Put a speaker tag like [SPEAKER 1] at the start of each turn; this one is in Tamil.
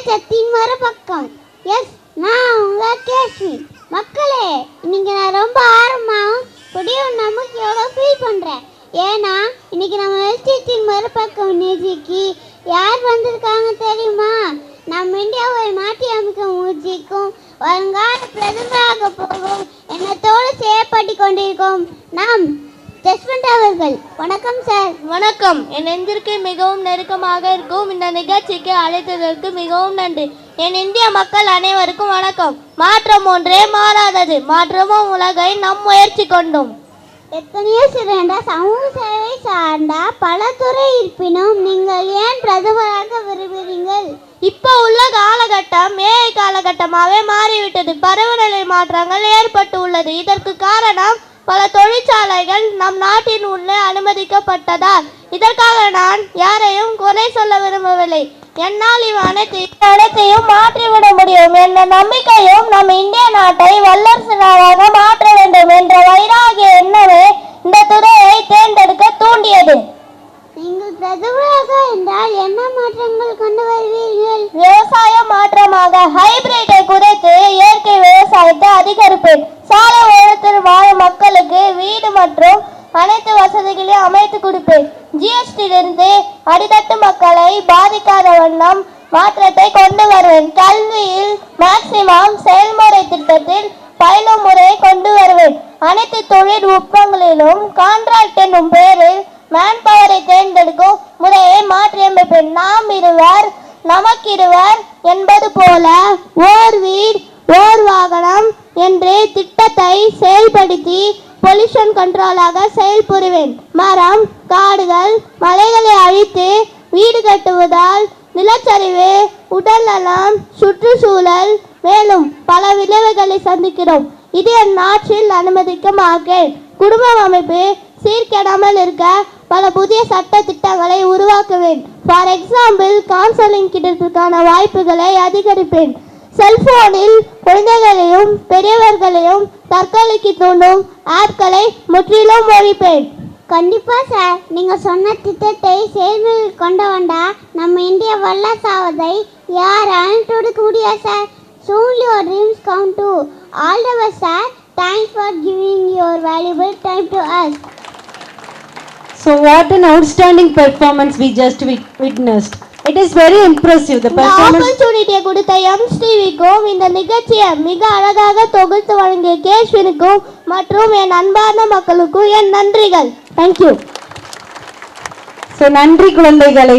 [SPEAKER 1] சத்தின் மறுபக்கம். எஸ், நான் உங்க கேஷ்வி. மக்களே, இன்னைக்கு நான் ரொம்ப ஆர்வமாகவும் புதிய நம்பிக்கையோட ஃபீல் பண்ணுறேன். ஏன்னா இன்னைக்கு நம்ம எஸ்டின் மறுபக்கம் நிகழ்ச்சிக்கு யார் வந்திருக்காங்க தெரியுமா? நம்ம இந்தியாவை மாற்றி அமைக்கும் முயற்சிக்கும் வருங்கால பிரதமராக போகும் எண்ணத்தோடு செயற்பட்டு கொண்டிருக்கும் நாம் ஜஸ்வந்த் அவர்கள். வணக்கம் சார்.
[SPEAKER 2] வணக்கம். என் நெஞ்சிற்கு மிகவும் நெருக்கமாக இருக்கும் இந்த நிகழ்ச்சிக்கு அழைத்ததற்கு மிகவும் நன்றி. என் இந்திய மக்கள் அனைவருக்கும் வணக்கம். மாற்றம் ஒன்றே மாறாதது, மாற்றமும் உலகை நம் முயற்சி கொண்டோம்.
[SPEAKER 1] எத்தனையோ சிறந்த சமூக சேவை சார்ந்த பல துறை இருப்பினும் நீங்கள் ஏன் பிரதமராக விரும்புகிறீர்கள்?
[SPEAKER 2] இப்போ உள்ள காலகட்டம் ஏஐ காலகட்டமாகவே மாறிவிட்டது. பருவநிலை மாற்றங்கள் ஏற்பட்டு உள்ளது. இதற்கு காரணம் பல தொழிற்சாலைகள் நம் நாட்டின் உள்ளே அனுமதிக்கப்பட்டதால். இதற்காக நான் யாரையும் குறை சொல்ல விரும்பவில்லை. என்னால் அனைத்தையும் மாற்றிவிட முடியும் என்ற நம்பிக்கையும் நம் இந்திய நாட்டை வல்லரசு நாடாக மாற்ற வேண்டும் என்ற வைராகிய எண்ணமே இந்த துறையை தேர்ந்தெடுக்க தூண்டியது.
[SPEAKER 1] நீங்கள் பிரதமராக என்றால் என்ன மாற்றங்கள் கொண்டு வருவீர்கள்?
[SPEAKER 2] விவசாய மாற்றமாக ஹைபிரிட்டை குறைத்து இயற்கை விவசாயத்தை அதிகரிப்பேன். சாலை ஓரத்தில் வாழும் மக்களுக்கு வீடு மற்றும் அனைத்து வசதிகளையும் அமைத்து கொடுப்பேன். ஜிஎஸ்டியிலிருந்து அடித்தட்டு மக்களை பாதிக்காத வண்ணம் மாற்றத்தை கொண்டு வருவேன். கல்வியில் மேக்சிமம் செயல்முறை திட்டத்தில் பயிலும் முறையை கொண்டு வருவேன். அனைத்து தொழில்நுட்பங்களிலும் கான்ட்ராக்ட் என்னும் பெயரில் மேன்பவரை தேர்ந்தெடுக்கும் முறையை மாற்றியமைப்பேன். நாம் இருவர் நமக்கிருவர் என்பது போல ஓர் வீடு ஓர் வாகனம் என்ற திட்டத்தை செயல்படுத்தி பொல்யூஷன் கண்ட்ரோலாக செயல்புரிவேன். மரம் காடுகள் மலைகளை அழித்து வீடு கட்டுவதால் நிலச்சரிவு உடல் நலம் சுற்றுச்சூழல் மேலும் பல விளைவுகளை சந்திக்கிறோம். இது என் நாட்டில் அனுமதிக்க மாட்டேன். குடும்ப அமைப்பு சீர்கெடாமல் இருக்க பல புதிய சட்ட திட்டங்களை உருவாக்குவேன். ஃபார் எக்ஸாம்பிள் கவுன்சிலிங் கிட்டத்திற்கான வாய்ப்புகளை அதிகரிப்பேன். செல்போனில் குழந்தைகளையும் பெரியவர்களையும் தற்கொலைக்கு தூண்டும் ஆப்களை முற்றிலும் ஒழிப்பேன்.
[SPEAKER 1] கண்டிப்பா சார், நீங்க சொன்ன திட்டத்தை செயல்முறையில் கொண்டு வந்தா நம்ம இந்தியா வல்லரசாவதை யாராலும் தடுக்க முடியாது sir. Soon your dreams come true. All the best sir. Thanks for giving your valuable time to us.
[SPEAKER 3] So what an outstanding performance we just witnessed. It is very impressive. The performance.
[SPEAKER 2] ஆப்பர்ச்சுனிட்டியை கொடுத்த எம்ஸ்டிவிக்கும் இந்த நிகழ்ச்சியை மிக அழகாக தொகுத்து வழங்கிய கேஷ்வினுக்கும் மற்றும் என் அன்பார்ந்த மக்களுக்கும் என் நன்றிகள். Thank you.
[SPEAKER 3] So நன்றி குழந்தைகளை.